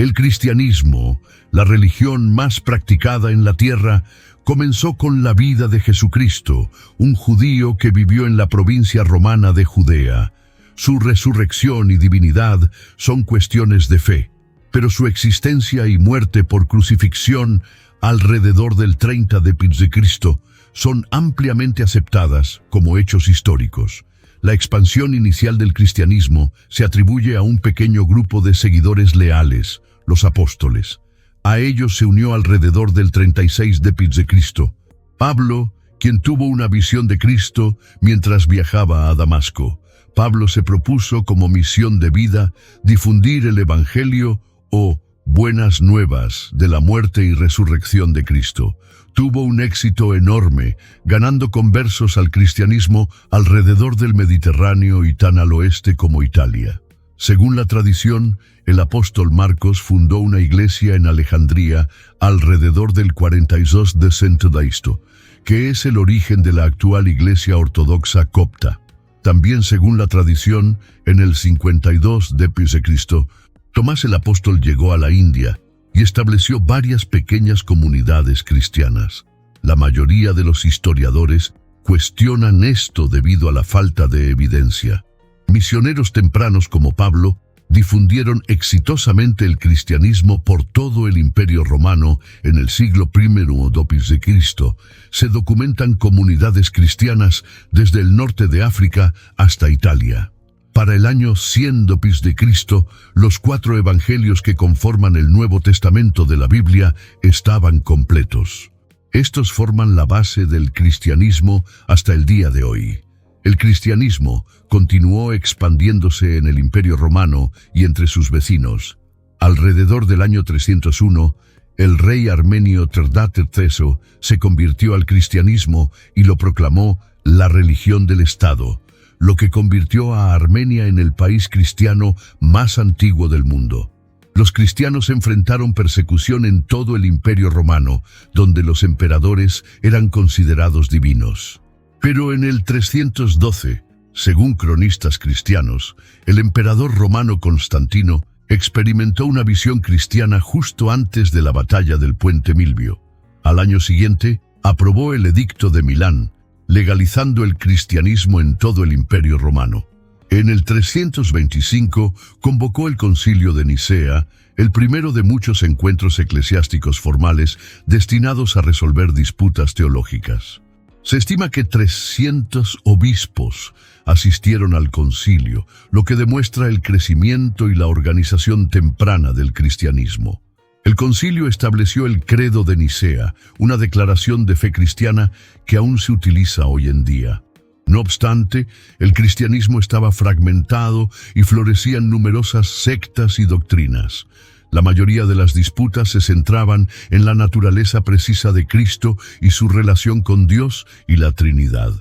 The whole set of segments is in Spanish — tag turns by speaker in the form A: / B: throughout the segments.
A: El cristianismo, la religión más practicada en la tierra, comenzó con la vida de Jesucristo, un judío que vivió en la provincia romana de Judea. Su resurrección y divinidad son cuestiones de fe, pero su existencia y muerte por crucifixión alrededor del 30 d.C. son ampliamente aceptadas como hechos históricos. La expansión inicial del cristianismo se atribuye a un pequeño grupo de seguidores leales, los apóstoles. A ellos se unió alrededor del 36 d.C. Pablo, quien tuvo una visión de Cristo mientras viajaba a Damasco. Pablo se propuso como misión de vida difundir el Evangelio o buenas nuevas de la muerte y resurrección de Cristo. Tuvo un éxito enorme, ganando conversos al cristianismo alrededor del Mediterráneo y tan al oeste como Italia. Según la tradición, el apóstol Marcos fundó una iglesia en Alejandría alrededor del 42 d.C., que es el origen de la actual iglesia ortodoxa copta. También según la tradición, en el 52 d.C., Tomás el apóstol llegó a la India y estableció varias pequeñas comunidades cristianas. La mayoría de los historiadores cuestionan esto debido a la falta de evidencia. Misioneros tempranos como Pablo difundieron exitosamente el cristianismo por todo el Imperio Romano en el siglo I d.C. Se documentan comunidades cristianas desde el norte de África hasta Italia. Para el año 100 d.C., los 4 evangelios que conforman el Nuevo Testamento de la Biblia estaban completos. Estos forman la base del cristianismo hasta el día de hoy. El cristianismo continuó expandiéndose en el Imperio Romano y entre sus vecinos. Alrededor del año 301, el rey armenio Terdate III se convirtió al cristianismo y lo proclamó la religión del Estado, lo que convirtió a Armenia en el país cristiano más antiguo del mundo. Los cristianos enfrentaron persecución en todo el Imperio Romano, donde los emperadores eran considerados divinos. Pero en el 312, según cronistas cristianos, el emperador romano Constantino experimentó una visión cristiana justo antes de la batalla del Puente Milvio. Al año siguiente, aprobó el Edicto de Milán, legalizando el cristianismo en todo el Imperio Romano. En el 325 convocó el Concilio de Nicea, el primero de muchos encuentros eclesiásticos formales destinados a resolver disputas teológicas. Se estima que 300 obispos asistieron al concilio, lo que demuestra el crecimiento y la organización temprana del cristianismo. El concilio estableció el Credo de Nicea, una declaración de fe cristiana que aún se utiliza hoy en día. No obstante, el cristianismo estaba fragmentado y florecían numerosas sectas y doctrinas. La mayoría de las disputas se centraban en la naturaleza precisa de Cristo y su relación con Dios y la Trinidad.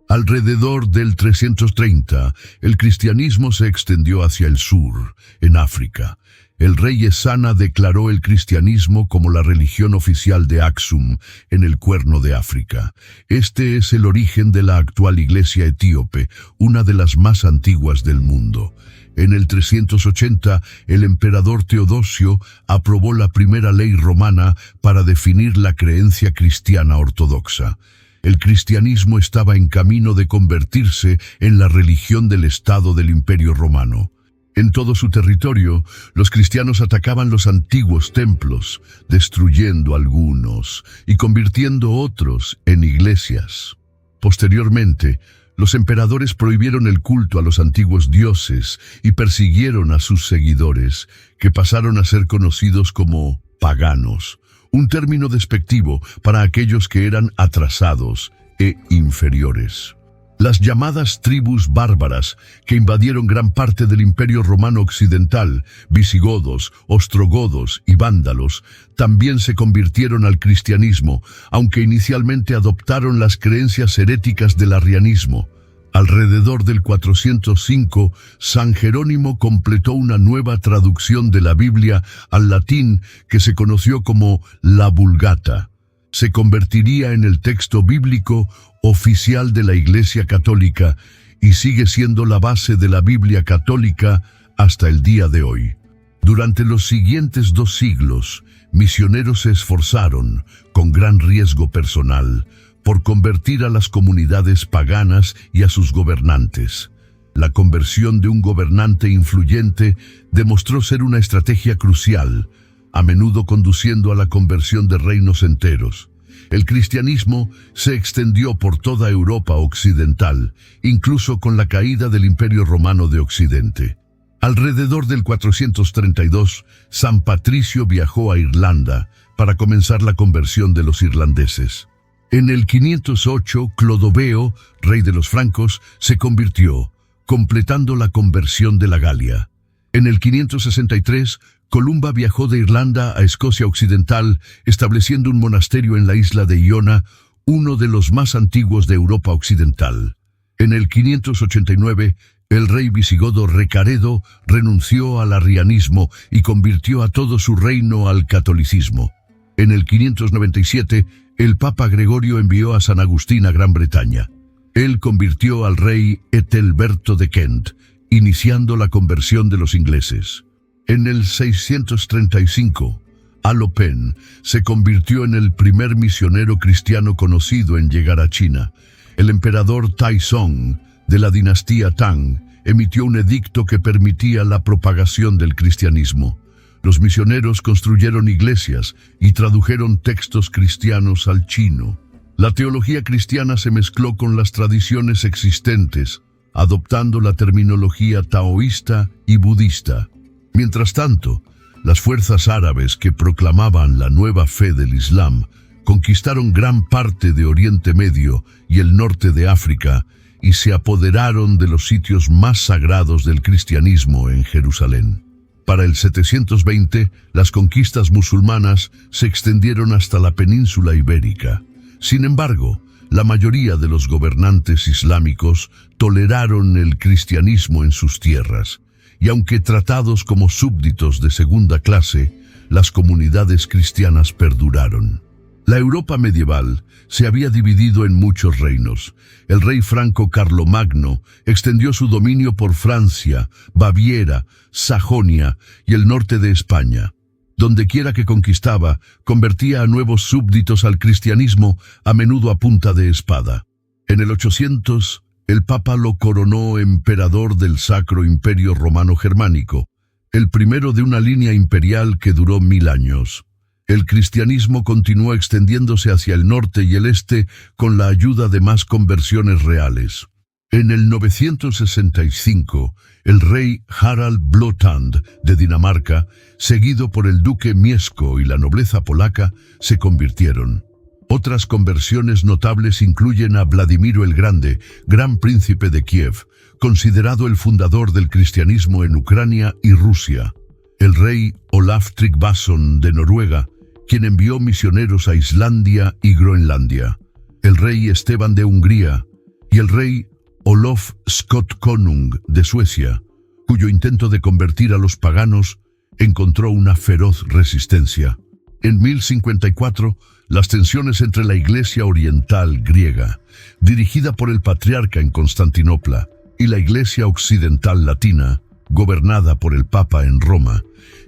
A: Alrededor del 330, el cristianismo se extendió hacia el sur, en África. El rey Esana declaró el cristianismo como la religión oficial de Aksum, en el Cuerno de África. Este es el origen de la actual iglesia etíope, una de las más antiguas del mundo. En el 380, el emperador Teodosio aprobó la primera ley romana para definir la creencia cristiana ortodoxa. El cristianismo estaba en camino de convertirse en la religión del Estado del Imperio Romano. En todo su territorio, los cristianos atacaban los antiguos templos, destruyendo algunos y convirtiendo otros en iglesias. Posteriormente, los emperadores prohibieron el culto a los antiguos dioses y persiguieron a sus seguidores, que pasaron a ser conocidos como paganos, un término despectivo para aquellos que eran atrasados e inferiores. Las llamadas tribus bárbaras, que invadieron gran parte del Imperio Romano Occidental, visigodos, ostrogodos y vándalos, también se convirtieron al cristianismo, aunque inicialmente adoptaron las creencias heréticas del arrianismo. Alrededor del 405, San Jerónimo completó una nueva traducción de la Biblia al latín que se conoció como la Vulgata. Se convertiría en el texto bíblico oficial de la Iglesia Católica y sigue siendo la base de la Biblia católica hasta el día de hoy. Durante los siguientes 2 siglos, misioneros se esforzaron, con gran riesgo personal, por convertir a las comunidades paganas y a sus gobernantes. La conversión de un gobernante influyente demostró ser una estrategia crucial, a menudo conduciendo a la conversión de reinos enteros. El cristianismo se extendió por toda Europa occidental, incluso con la caída del Imperio Romano de Occidente. Alrededor del 432, San Patricio viajó a Irlanda para comenzar la conversión de los irlandeses. En el 508, Clodoveo, rey de los francos, se convirtió, completando la conversión de la Galia. En el 563, Columba viajó de Irlanda a Escocia Occidental, estableciendo un monasterio en la isla de Iona, uno de los más antiguos de Europa Occidental. En el 589, el rey visigodo Recaredo renunció al arrianismo y convirtió a todo su reino al catolicismo. En el 597, el Papa Gregorio envió a San Agustín a Gran Bretaña. Él convirtió al rey Ethelberto de Kent, iniciando la conversión de los ingleses. En el 635, Alopen se convirtió en el primer misionero cristiano conocido en llegar a China. El emperador Taizong, de la dinastía Tang, emitió un edicto que permitía la propagación del cristianismo. Los misioneros construyeron iglesias y tradujeron textos cristianos al chino. La teología cristiana se mezcló con las tradiciones existentes, adoptando la terminología taoísta y budista. Mientras tanto, las fuerzas árabes que proclamaban la nueva fe del Islam conquistaron gran parte de Oriente Medio y el norte de África y se apoderaron de los sitios más sagrados del cristianismo en Jerusalén. Para el 720, las conquistas musulmanas se extendieron hasta la península ibérica. Sin embargo, la mayoría de los gobernantes islámicos toleraron el cristianismo en sus tierras, y aunque tratados como súbditos de segunda clase, las comunidades cristianas perduraron. La Europa medieval se había dividido en muchos reinos. El rey franco Carlomagno extendió su dominio por Francia, Baviera, Sajonia y el norte de España. Dondequiera que conquistaba, convertía a nuevos súbditos al cristianismo, a menudo a punta de espada. En el 800, el Papa lo coronó emperador del Sacro Imperio Romano Germánico, el primero de una línea imperial que duró 1000 años. El cristianismo continuó extendiéndose hacia el norte y el este con la ayuda de más conversiones reales. En el 965, el rey Harald Blåtand de Dinamarca, seguido por el duque Mieszko y la nobleza polaca, se convirtieron. Otras conversiones notables incluyen a Vladimiro el Grande, gran príncipe de Kiev, considerado el fundador del cristianismo en Ucrania y Rusia. El rey Olaf Tryggvason de Noruega, quien envió misioneros a Islandia y Groenlandia. El rey Esteban de Hungría y el rey Olof Skotkonung de Suecia, cuyo intento de convertir a los paganos encontró una feroz resistencia. En 1054, las tensiones entre la Iglesia Oriental griega, dirigida por el patriarca en Constantinopla, y la Iglesia Occidental Latina, gobernada por el Papa en Roma,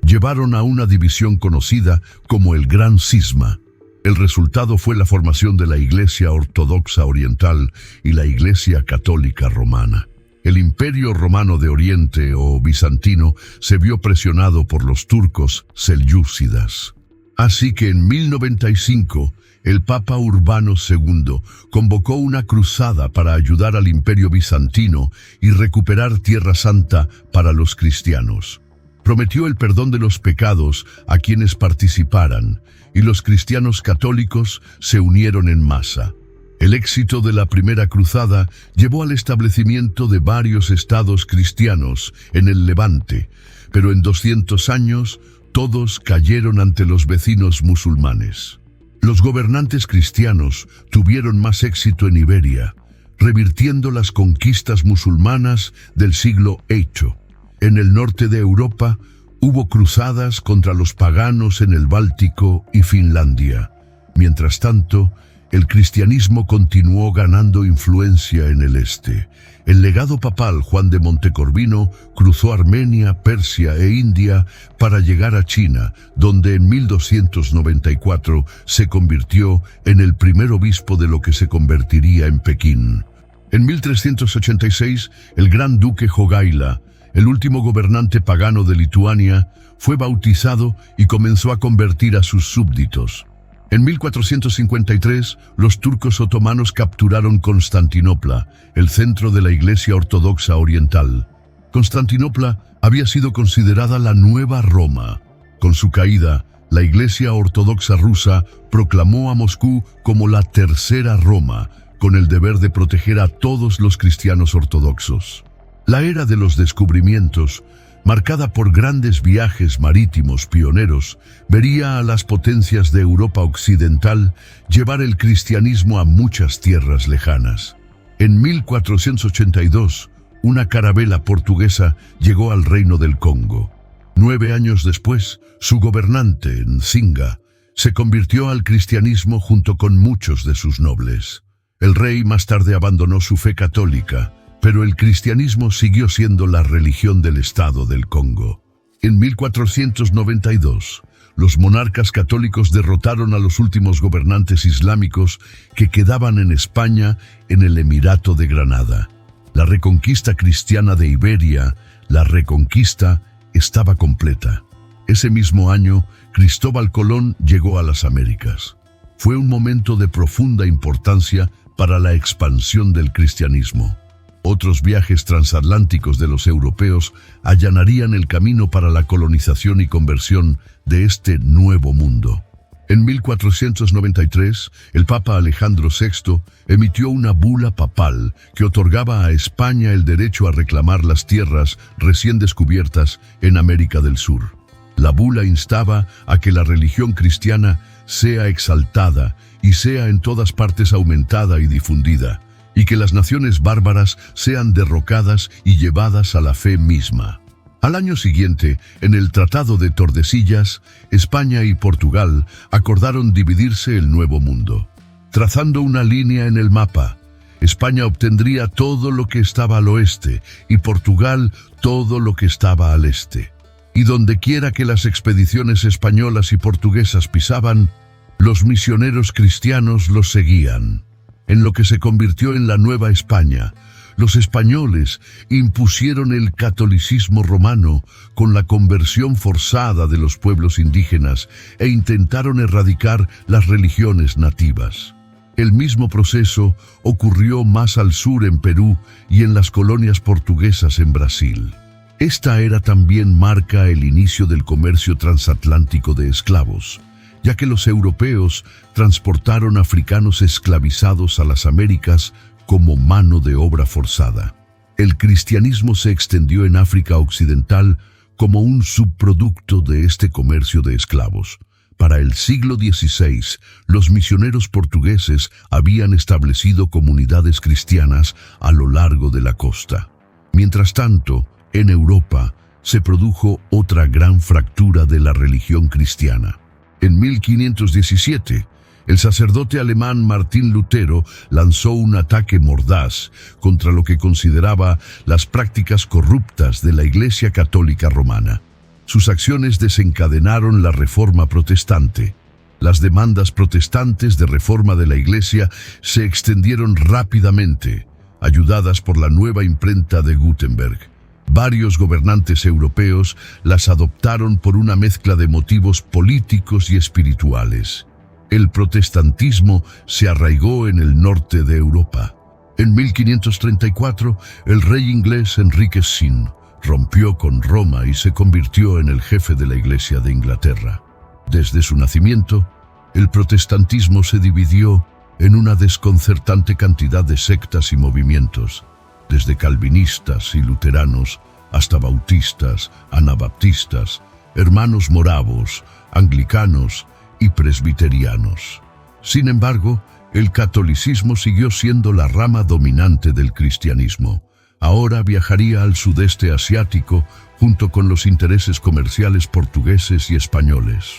A: llevaron a una división conocida como el Gran Cisma. El resultado fue la formación de la Iglesia Ortodoxa Oriental y la Iglesia Católica Romana. El Imperio Romano de Oriente o bizantino se vio presionado por los turcos selyúcidas. Así que en 1095, el Papa Urbano II convocó una cruzada para ayudar al Imperio bizantino y recuperar Tierra Santa para los cristianos. Prometió el perdón de los pecados a quienes participaran, y los cristianos católicos se unieron en masa. El éxito de la primera cruzada llevó al establecimiento de varios estados cristianos en el Levante, pero en 200 años todos cayeron ante los vecinos musulmanes. Los gobernantes cristianos tuvieron más éxito en Iberia, revirtiendo las conquistas musulmanas del siglo VIII. En el norte de Europa hubo cruzadas contra los paganos en el Báltico y Finlandia. Mientras tanto, el cristianismo continuó ganando influencia en el este. El legado papal Juan de Montecorvino cruzó Armenia, Persia e India para llegar a China, donde en 1294 se convirtió en el primer obispo de lo que se convertiría en Pekín. En 1386, el gran duque Jogaila, el último gobernante pagano de Lituania, fue bautizado y comenzó a convertir a sus súbditos. En 1453, los turcos otomanos capturaron Constantinopla, el centro de la Iglesia Ortodoxa Oriental. Constantinopla había sido considerada la nueva Roma. Con su caída, la Iglesia Ortodoxa rusa proclamó a Moscú como la Tercera Roma, con el deber de proteger a todos los cristianos ortodoxos. La era de los descubrimientos, marcada por grandes viajes marítimos pioneros, vería a las potencias de Europa Occidental llevar el cristianismo a muchas tierras lejanas. En 1482, una carabela portuguesa llegó al reino del Congo. 9 años después, su gobernante, Nzinga, se convirtió al cristianismo junto con muchos de sus nobles. El rey más tarde abandonó su fe católica, pero el cristianismo siguió siendo la religión del Estado del Congo. En 1492, los monarcas católicos derrotaron a los últimos gobernantes islámicos que quedaban en España en el Emirato de Granada. La reconquista cristiana de Iberia, la Reconquista, estaba completa. Ese mismo año, Cristóbal Colón llegó a las Américas. Fue un momento de profunda importancia para la expansión del cristianismo. Otros viajes transatlánticos de los europeos allanarían el camino para la colonización y conversión de este nuevo mundo. En 1493, el Papa Alejandro VI emitió una bula papal que otorgaba a España el derecho a reclamar las tierras recién descubiertas en América del Sur. La bula instaba a que la religión cristiana sea exaltada y sea en todas partes aumentada y difundida, y que las naciones bárbaras sean derrocadas y llevadas a la fe misma. Al año siguiente, en el Tratado de Tordesillas, España y Portugal acordaron dividirse el Nuevo Mundo. Trazando una línea en el mapa, España obtendría todo lo que estaba al oeste y Portugal todo lo que estaba al este. Y dondequiera que las expediciones españolas y portuguesas pisaban, los misioneros cristianos los seguían. En lo que se convirtió en la Nueva España, los españoles impusieron el catolicismo romano con la conversión forzada de los pueblos indígenas e intentaron erradicar las religiones nativas. El mismo proceso ocurrió más al sur en Perú y en las colonias portuguesas en Brasil. Esta era también marca el inicio del comercio transatlántico de esclavos, ya que los europeos transportaron africanos esclavizados a las Américas como mano de obra forzada. El cristianismo se extendió en África Occidental como un subproducto de este comercio de esclavos. Para el siglo XVI, los misioneros portugueses habían establecido comunidades cristianas a lo largo de la costa. Mientras tanto, en Europa se produjo otra gran fractura de la religión cristiana. En 1517, el sacerdote alemán Martín Lutero lanzó un ataque mordaz contra lo que consideraba las prácticas corruptas de la Iglesia Católica Romana. Sus acciones desencadenaron la Reforma Protestante. Las demandas protestantes de reforma de la Iglesia se extendieron rápidamente, ayudadas por la nueva imprenta de Gutenberg. Varios gobernantes europeos las adoptaron por una mezcla de motivos políticos y espirituales. El protestantismo se arraigó en el norte de Europa. En 1534, el rey inglés Enrique V rompió con Roma y se convirtió en el jefe de la Iglesia de Inglaterra. Desde su nacimiento, el protestantismo se dividió en una desconcertante cantidad de sectas y movimientos, desde calvinistas y luteranos hasta bautistas, anabaptistas, hermanos moravos, anglicanos y presbiterianos. Sin embargo, el catolicismo siguió siendo la rama dominante del cristianismo. Ahora viajaría al sudeste asiático junto con los intereses comerciales portugueses y españoles.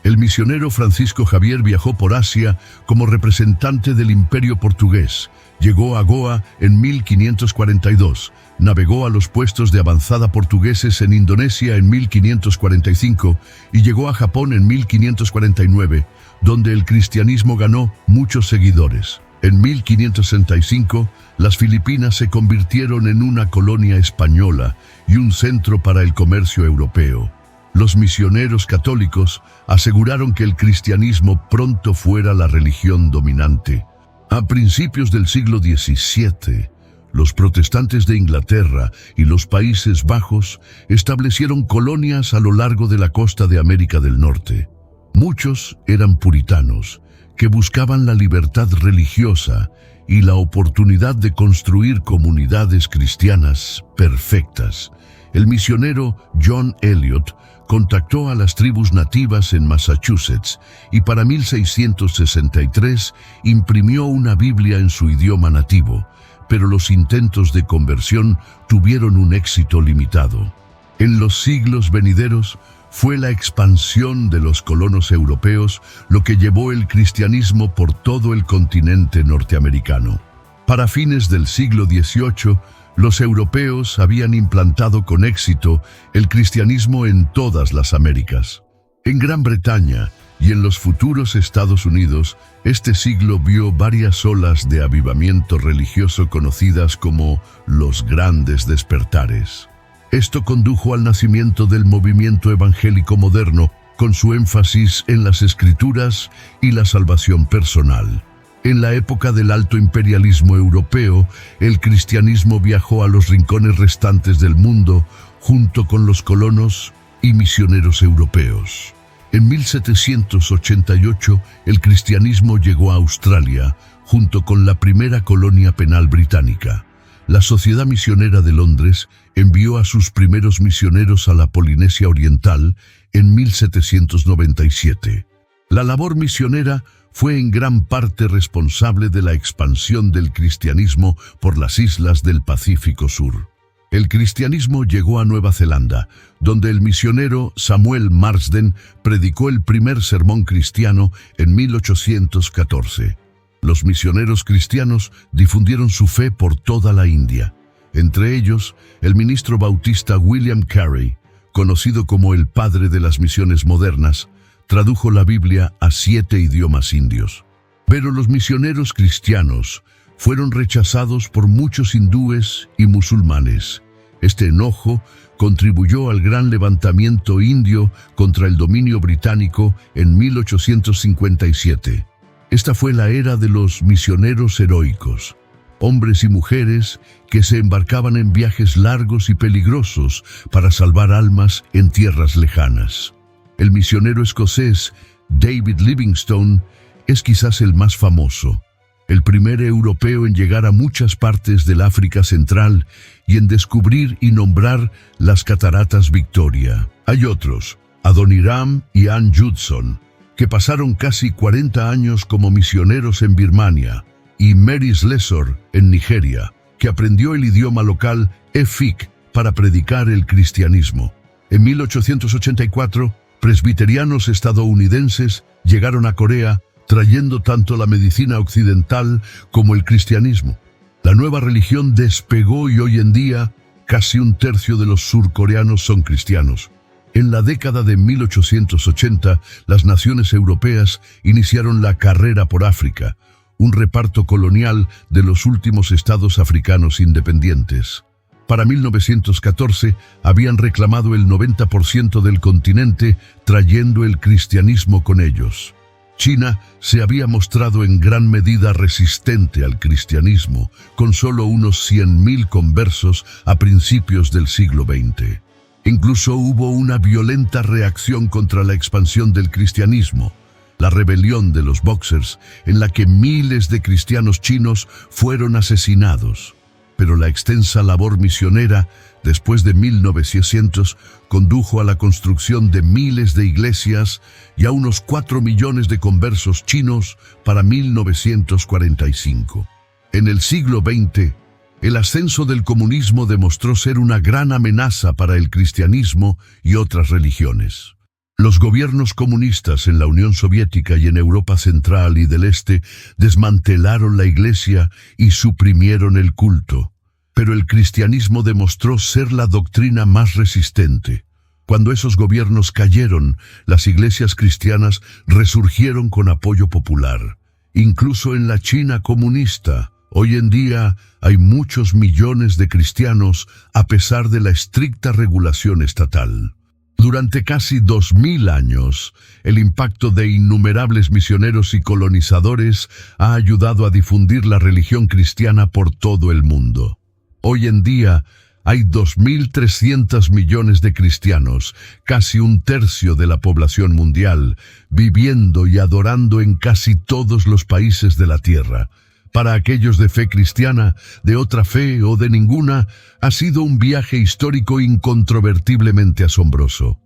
A: El misionero Francisco Javier viajó por Asia como representante del Imperio portugués. Llegó a Goa en 1542, navegó a los puestos de avanzada portugueses en Indonesia en 1545 y llegó a Japón en 1549, donde el cristianismo ganó muchos seguidores. En 1565, las Filipinas se convirtieron en una colonia española y un centro para el comercio europeo. Los misioneros católicos aseguraron que el cristianismo pronto fuera la religión dominante. A principios del siglo XVII, los protestantes de Inglaterra y los Países Bajos establecieron colonias a lo largo de la costa de América del Norte. Muchos eran puritanos, que buscaban la libertad religiosa y la oportunidad de construir comunidades cristianas perfectas. El misionero John Eliot contactó a las tribus nativas en Massachusetts y para 1663 imprimió una Biblia en su idioma nativo, pero los intentos de conversión tuvieron un éxito limitado. En los siglos venideros, fue la expansión de los colonos europeos lo que llevó el cristianismo por todo el continente norteamericano. Para fines del siglo XVIII, los europeos habían implantado con éxito el cristianismo en todas las Américas. En Gran Bretaña y en los futuros Estados Unidos, este siglo vio varias olas de avivamiento religioso conocidas como los Grandes Despertares. Esto condujo al nacimiento del movimiento evangélico moderno, con su énfasis en las Escrituras y la salvación personal. En la época del alto imperialismo europeo, el cristianismo viajó a los rincones restantes del mundo junto con los colonos y misioneros europeos. En 1788, el cristianismo llegó a Australia junto con la primera colonia penal británica. La Sociedad Misionera de Londres envió a sus primeros misioneros a la Polinesia Oriental en 1797. La labor misionera fue en gran parte responsable de la expansión del cristianismo por las islas del Pacífico Sur. El cristianismo llegó a Nueva Zelanda, donde el misionero Samuel Marsden predicó el primer sermón cristiano en 1814. Los misioneros cristianos difundieron su fe por toda la India. Entre ellos, el ministro bautista William Carey, conocido como el padre de las misiones modernas, tradujo la Biblia a 7 idiomas indios. Pero los misioneros cristianos fueron rechazados por muchos hindúes y musulmanes. Este enojo contribuyó al gran levantamiento indio contra el dominio británico en 1857. Esta fue la era de los misioneros heroicos, hombres y mujeres que se embarcaban en viajes largos y peligrosos para salvar almas en tierras lejanas. El misionero escocés David Livingstone es quizás el más famoso, el primer europeo en llegar a muchas partes del África Central y en descubrir y nombrar las cataratas Victoria. Hay otros, Adoniram y Ann Judson, que pasaron casi 40 años como misioneros en Birmania, y Mary Slessor en Nigeria, que aprendió el idioma local Efik para predicar el cristianismo. En 1884, presbiterianos estadounidenses llegaron a Corea trayendo tanto la medicina occidental como el cristianismo. La nueva religión despegó y hoy en día casi un tercio de los surcoreanos son cristianos. En la década de 1880, las naciones europeas iniciaron la carrera por África, un reparto colonial de los últimos estados africanos independientes. Para 1914 habían reclamado el 90% del continente, trayendo el cristianismo con ellos. China se había mostrado en gran medida resistente al cristianismo, con solo unos 100.000 conversos a principios del siglo XX. Incluso hubo una violenta reacción contra la expansión del cristianismo, la rebelión de los Boxers, en la que miles de cristianos chinos fueron asesinados. Pero la extensa labor misionera, después de 1900, condujo a la construcción de miles de iglesias y a unos 4 millones de conversos chinos para 1945. En el siglo XX, el ascenso del comunismo demostró ser una gran amenaza para el cristianismo y otras religiones. Los gobiernos comunistas en la Unión Soviética y en Europa Central y del Este desmantelaron la Iglesia y suprimieron el culto. Pero el cristianismo demostró ser la doctrina más resistente. Cuando esos gobiernos cayeron, las iglesias cristianas resurgieron con apoyo popular. Incluso en la China comunista, hoy en día hay muchos millones de cristianos a pesar de la estricta regulación estatal. Durante casi 2000 años, el impacto de innumerables misioneros y colonizadores ha ayudado a difundir la religión cristiana por todo el mundo. Hoy en día, hay 2.300 millones de cristianos, casi un tercio de la población mundial, viviendo y adorando en casi todos los países de la tierra. Para aquellos de fe cristiana, de otra fe o de ninguna, ha sido un viaje histórico incontrovertiblemente asombroso.